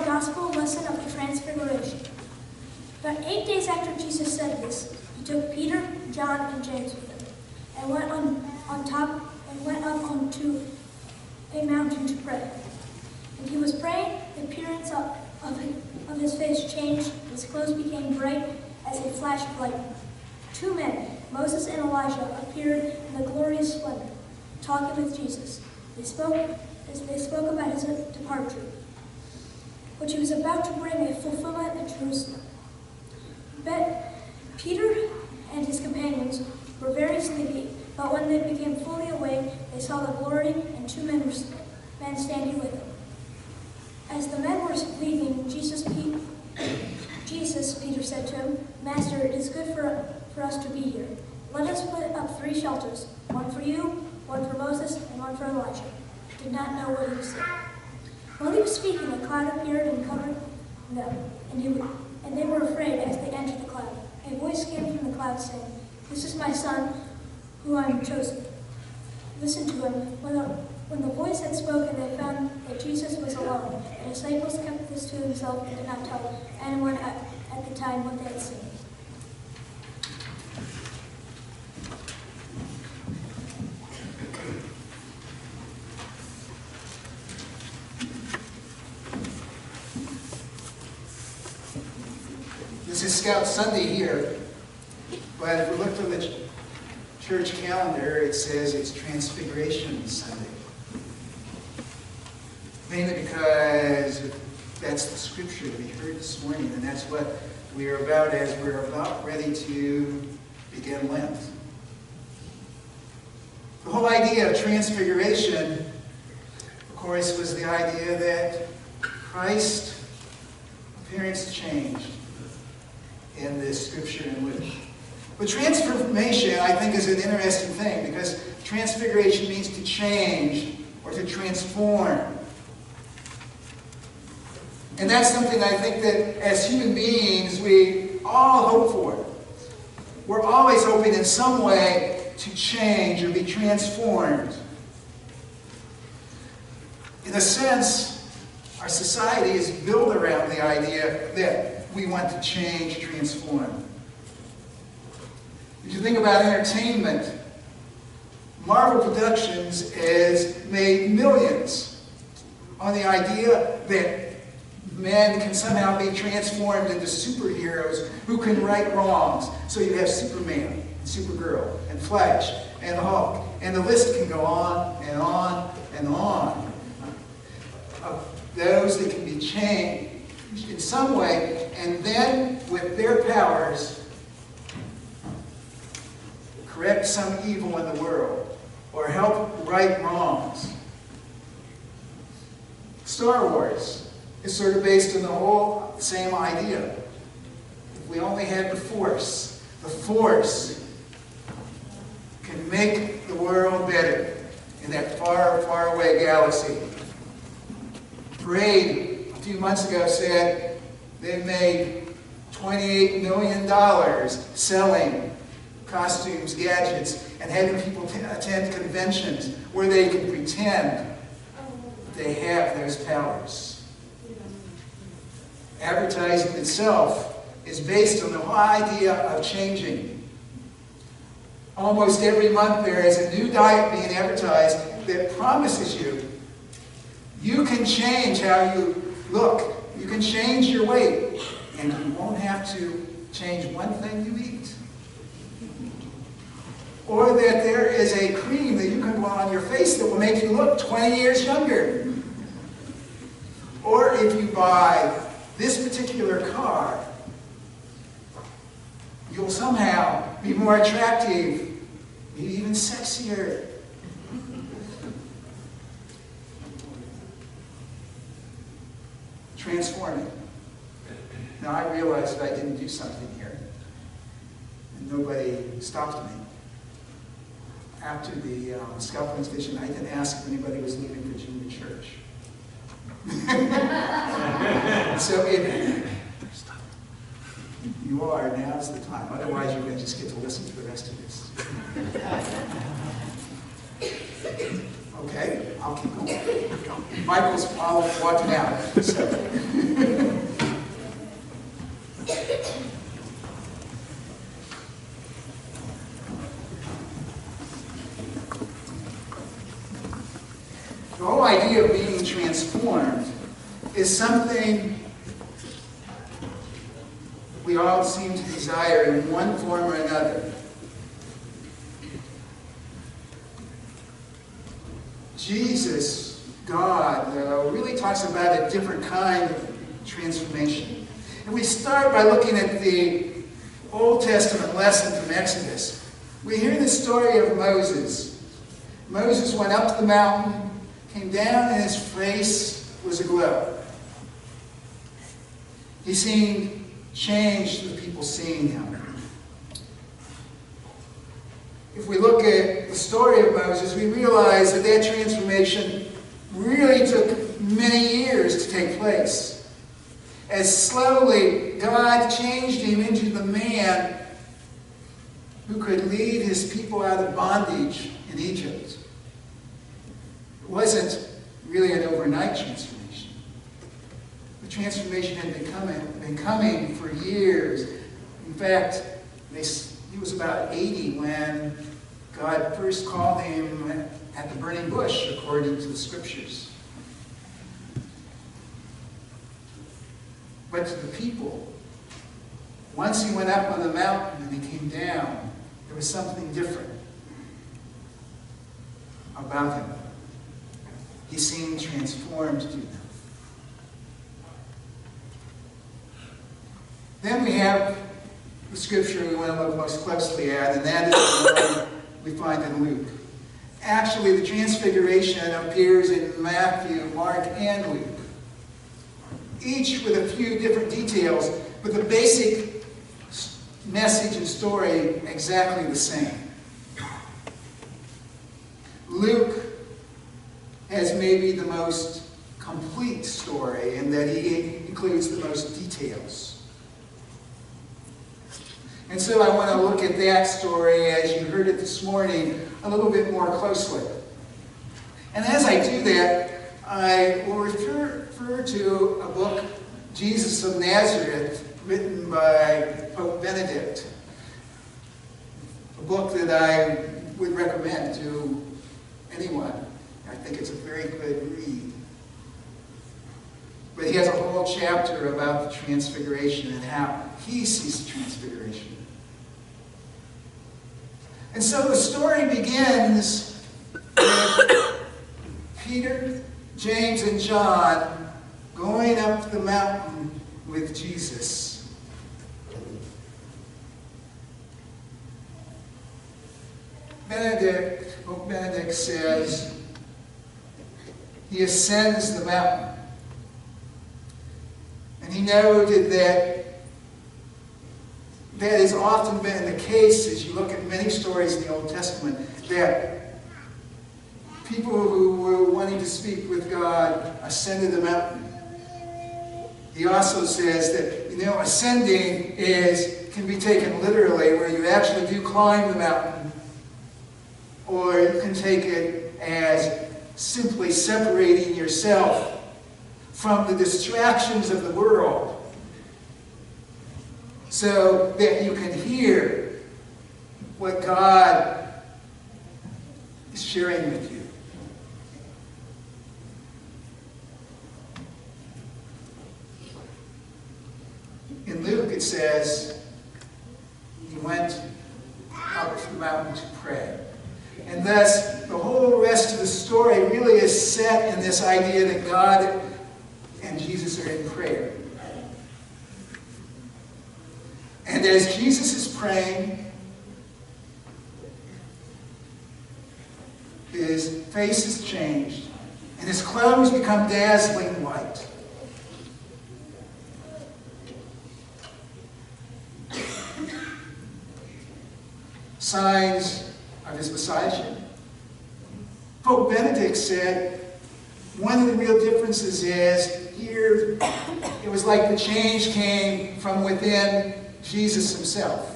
Gospel lesson of the Transfiguration. About 8 days after Jesus said this, he took Peter, John, and James with him, and went up onto a mountain to pray. And he was praying, the appearance of his face changed, and his clothes became bright as a flash of lightning. 2 men, Moses and Elijah, appeared in the glorious splendor, talking with Jesus. They spoke about his departure, which he was about to bring a fulfillment at Jerusalem. But Peter and his companions were very sleepy, but when they became fully awake, they saw the glory and 2 men standing with them. As the men were leaving, Peter said to him, "Master, it is good for us to be here. Let us put up 3 shelters, one for you, one for Moses, and one for Elijah." He did not know what he was saying. While he was speaking, a cloud appeared and covered them, and they were afraid as they entered the cloud. A voice came from the cloud saying, "This is my son, who I am chosen. Listen to him." When the voice had spoken, they found that Jesus was alone. The disciples kept this to themselves and did not tell anyone at the time what they had seen. This is Scout Sunday here, but if we look from the church calendar, it says it's Transfiguration Sunday. Mainly because that's the scripture that we heard this morning, and that's what we are about as we're about ready to begin Lent. The whole idea of Transfiguration, of course, was the idea that Christ's appearance changed in this scripture in Luke. But transformation, I think, is an interesting thing, because transfiguration means to change or to transform. And that's something I think that as human beings we all hope for. We're always hoping in some way to change or be transformed. In a sense, our society is built around the idea that we want to change, transform. If you think about entertainment, Marvel Productions has made millions on the idea that men can somehow be transformed into superheroes who can right wrongs. So you have Superman, and Supergirl, and Flash, and Hulk, and the list can go on and on and on. Of those that can be changed in some way, and then with their powers correct some evil in the world or help right wrongs. Star Wars is sort of based on the whole same idea. If we only had the Force can make the world better in that far, far away galaxy. Parade a few months ago said they made $28 million selling costumes, gadgets, and having people attend conventions where they can pretend they have those powers. Advertising itself is based on the whole idea of changing. Almost every month there is a new diet being advertised that promises you can change how you look. You can change your weight, and you won't have to change one thing you eat. Or that there is a cream that you can put on your face that will make you look 20 years younger. Or if you buy this particular car, you'll somehow be more attractive, maybe even sexier. Transforming. Now I realized that I didn't do something here, and nobody stopped me. After the Scout Friends Vision, I didn't ask if anybody was leaving Virginia Church. So if you are, now's the time. Otherwise, you're going to just get to listen to the rest of this. Okay, I'll keep going. Michael's walking out. So. The whole idea of being transformed is something we all seem to desire in one form or another. Jesus, God, really talks about a different kind of transformation. And we start by looking at the Old Testament lesson from Exodus. We hear the story of Moses. Moses went up to the mountain, came down, and his face was aglow. He seemed changed to the people seeing him. If we look at the story of Moses, we realize that that transformation really took many years to take place. As slowly God changed him into the man who could lead his people out of bondage in Egypt. It wasn't really an overnight transformation. The transformation had been coming for years. In fact, he was about 80 when God first called him at the burning bush, according to the scriptures. But to the people, once he went up on the mountain and he came down, there was something different about him. He seemed transformed to them. Then we have the scripture we want to look most closely at, and that is the one we find in Luke. Actually, the transfiguration appears in Matthew, Mark, and Luke, each with a few different details, but the basic message and story exactly the same. Luke has maybe the most complete story in that he includes the most details. And so I want to look at that story, as you heard it this morning, a little bit more closely. And as I do that, I will refer to a book, Jesus of Nazareth, written by Pope Benedict. A book that I would recommend to anyone. I think it's a very good read. But he has a whole chapter about the transfiguration and how he sees the transfiguration. And so the story begins with Peter, James, and John going up the mountain with Jesus. Pope Benedict says he ascends the mountain. And he noted that that has often been the case as you look at many stories in the Old Testament, that people who were wanting to speak with God ascended the mountain. He also says that, ascending can be taken literally, where you actually do climb the mountain, or you can take it as simply separating yourself from the distractions of the world so that you can hear what God is sharing with you. In Luke it says he went up the mountain to pray. And thus, the whole rest of the story really is set in this idea that God and Jesus are in prayer. And as Jesus is praying, his face is changed, and his clothes become dazzling white. Signs of his messiahship. Pope Benedict said one of the real differences is here it was like the change came from within Jesus himself.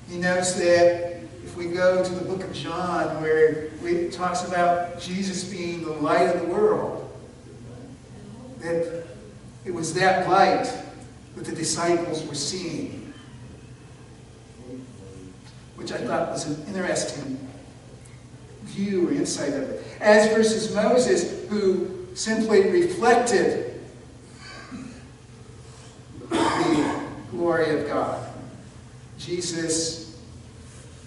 He knows that if we go to the book of John, where it talks about Jesus being the light of the world, that it was that light that the disciples were seeing, which I thought was an interesting view or insight of it. As versus Moses, who simply reflected the glory of God. Jesus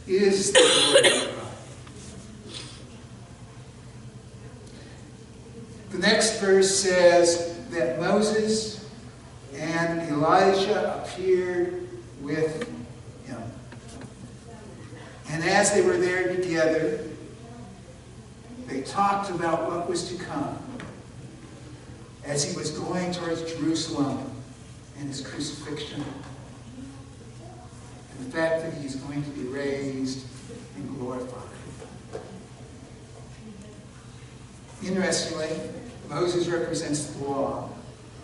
is the glory of God. The next verse says that Moses and Elijah appeared with him. And as they were there together, they talked about what was to come as he was going towards Jerusalem and his crucifixion. And the fact that he's going to be raised and glorified. Interestingly, Moses represents the law.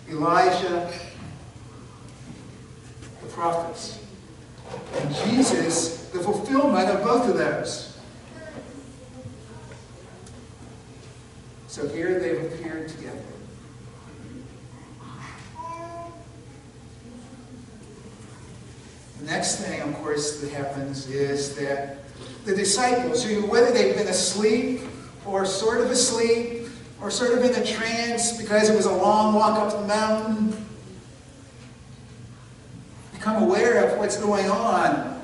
Elijah, the prophets. And Jesus, the fulfillment of both of those. So here they've appeared together. The next thing, of course, that happens is that the disciples, who, whether they've been asleep or sort of asleep or sort of in a trance because it was a long walk up the mountain, become aware of what's going on,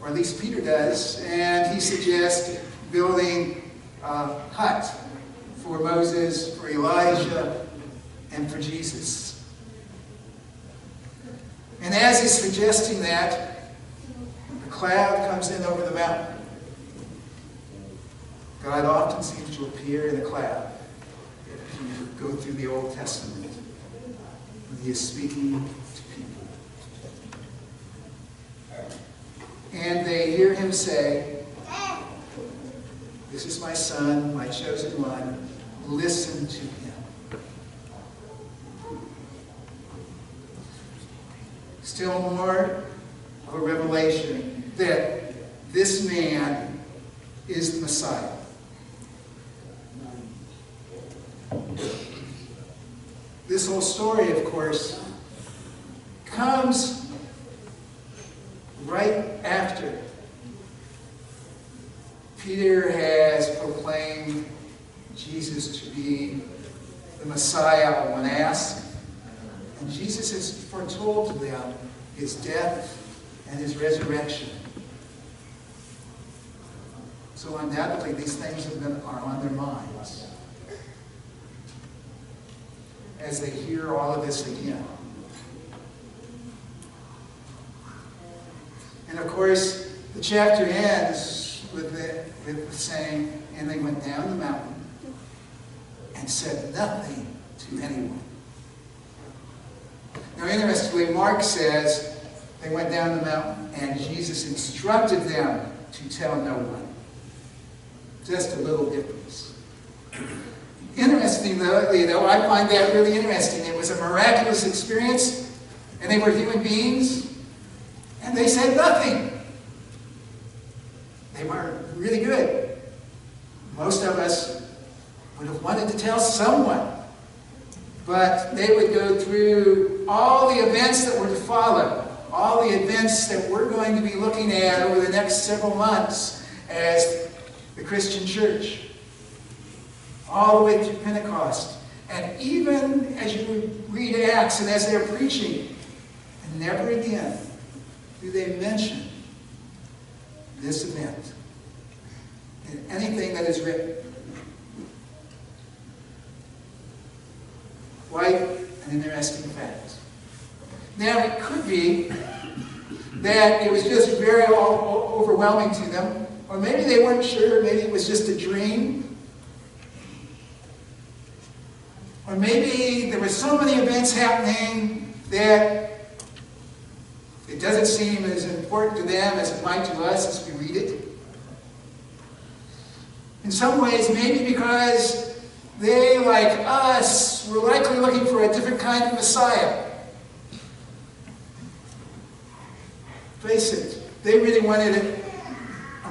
or at least Peter does, and he suggests building a hut for Moses, for Elijah, and for Jesus. And as he's suggesting that, a cloud comes in over the mountain. God often seems to appear in a cloud. If you go through the Old Testament, when he is speaking to people. And they hear him say, "This is my son, my chosen one. Listen to him." Still more of a revelation that this man is the Messiah. This whole story, of course, comes right after Peter has proclaimed Jesus to be the Messiah when asked. And Jesus has foretold to them his death and his resurrection. So undoubtedly these things are on their minds as they hear all of this again. And of course, the chapter ends with the saying, "And they went down the mountain and said nothing to anyone." Now, interestingly, Mark says they went down the mountain and Jesus instructed them to tell no one. Just a little difference. Interesting, though, I find that really interesting. It was a miraculous experience, and they were human beings, and they said nothing. They were really good. Most of us would have wanted to tell someone. But they would go through all the events that were to follow, all the events that we're going to be looking at over the next several months as the Christian church, all the way through Pentecost. And even as you read Acts and as they're preaching, and never again do they mention this event in anything that is written. Quite an interesting fact. Now, it could be that it was just very overwhelming to them, or maybe they weren't sure, maybe it was just a dream, or maybe there were so many events happening that it doesn't seem as important to them as it might to us as we read it. In some ways, maybe because they, like us, were likely looking for a different kind of Messiah. Face it, they really wanted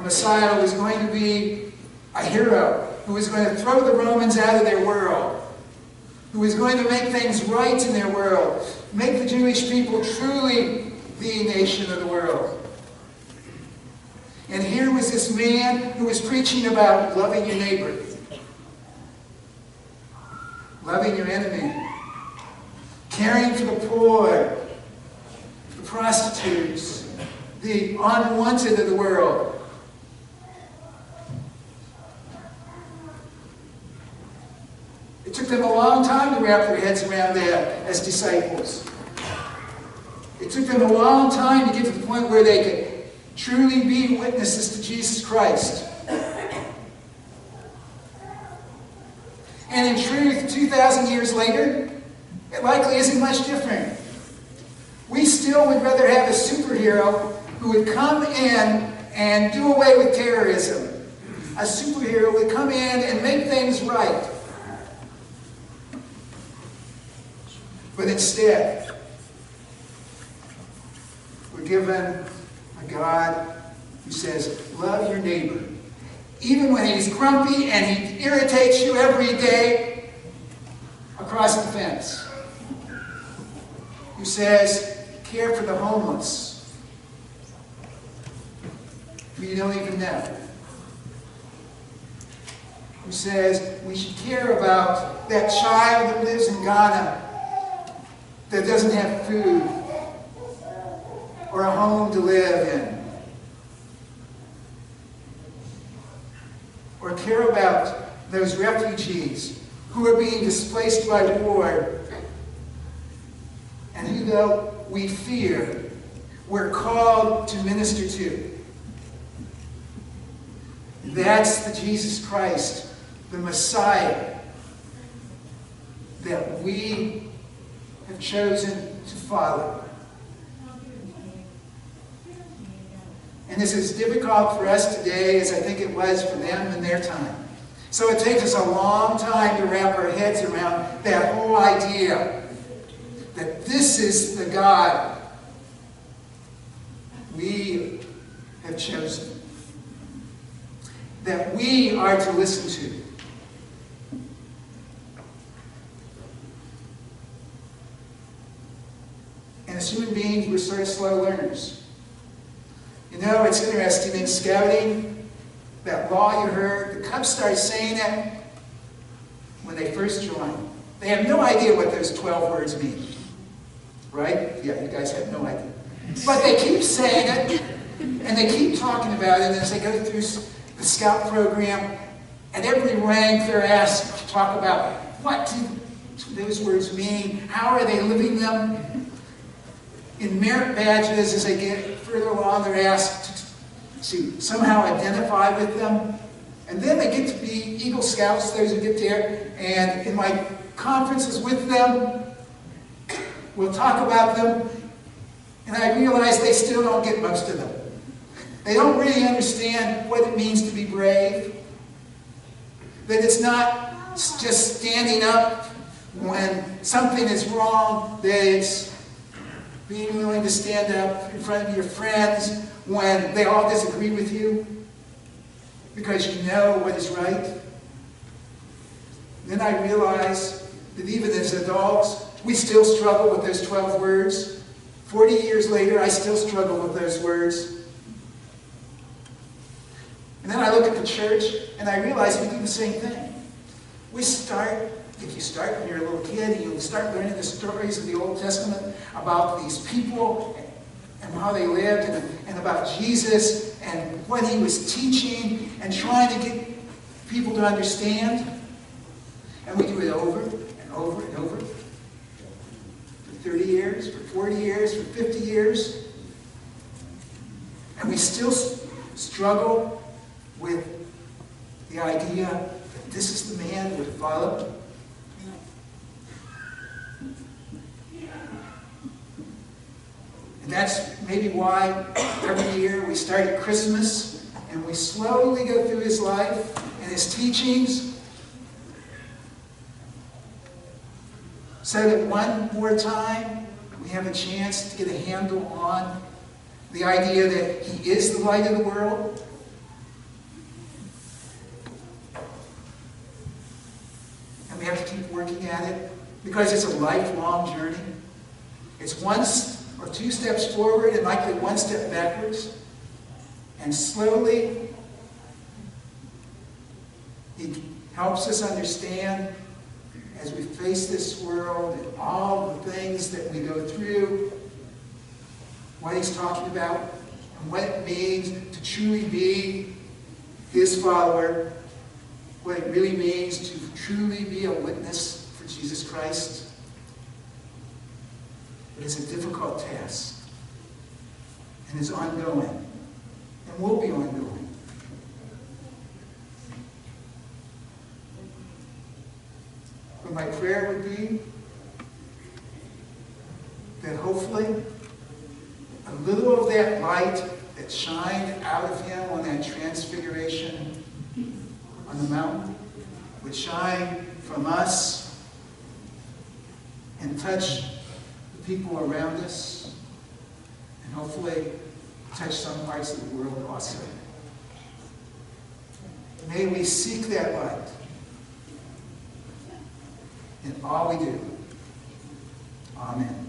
Messiah who was going to be a hero, who was going to throw the Romans out of their world, who was going to make things right in their world, make the Jewish people truly the nation of the world. And here was this man who was preaching about loving your neighbor, loving your enemy, caring for the poor, the prostitutes, the unwanted of the world. It took them a long time to wrap their heads around that as disciples. It took them a long time to get to the point where they could truly be witnesses to Jesus Christ. And in truth, 2,000 years later, it likely isn't much different. We still would rather have a superhero who would come in and do away with terrorism. A superhero would come in and make things right. But instead, we're given a God who says, love your neighbor. Even when he's grumpy and he irritates you every day across the fence. Who says, care for the homeless, who you don't even know. Who says, we should care about that child that lives in Ghana that doesn't have food or a home to live in. Or care about those refugees who are being displaced by war and who, though we fear, we're called to minister to. That's the Jesus Christ, the Messiah, that we have chosen to follow. And this is difficult for us today as I think it was for them in their time. So it takes us a long time to wrap our heads around that whole idea that this is the God we have chosen, that we are to listen to. And as human beings, we're sort of slow learners. You know, it's interesting in scouting, that law you heard, the Cubs start saying it when they first join. They have no idea what those 12 words mean. Right? Yeah, you guys have no idea. But they keep saying it, and they keep talking about it as they go through the scout program. At every rank, they're asked to talk about what do those words mean, how are they living them. In merit badges, as they get further along, they're asked to somehow identify with them. And then they get to be Eagle Scouts, those who get there. And in my conferences with them, we'll talk about them. And I realize they still don't get most of them. They don't really understand what it means to be brave. That it's not just standing up when something is wrong, that it's being willing to stand up in front of your friends when they all disagree with you because you know what is right. Then I realize that even as adults, we still struggle with those 12 words. 40 years later, I still struggle with those words. And then I look at the church and I realize we do the same thing. We start, if you start when you're a little kid, and you start learning the stories of the Old Testament about these people and how they lived and about Jesus and what he was teaching and trying to get people to understand. And we do it over and over and over. For 30 years, for 40 years, for 50 years. And we still struggle with the idea that this is the man we're to follow. And that's maybe why every year we start at Christmas and we slowly go through his life and his teachings so that one more time we have a chance to get a handle on the idea that he is the light of the world, keep working at it, because it's a lifelong journey. It's 1 or 2 steps forward and likely 1 step backwards. And slowly, he helps us understand as we face this world and all the things that we go through, what he's talking about and what it means to truly be his follower, what it really means to truly be a witness for Jesus Christ. It is a difficult task and is ongoing and will be ongoing. But my prayer would be that hopefully a little of that light that shined out of him on that transfiguration on the mountain would shine from us and touch the people around us, and hopefully touch some parts of the world also. May we seek that light in all we do. Amen.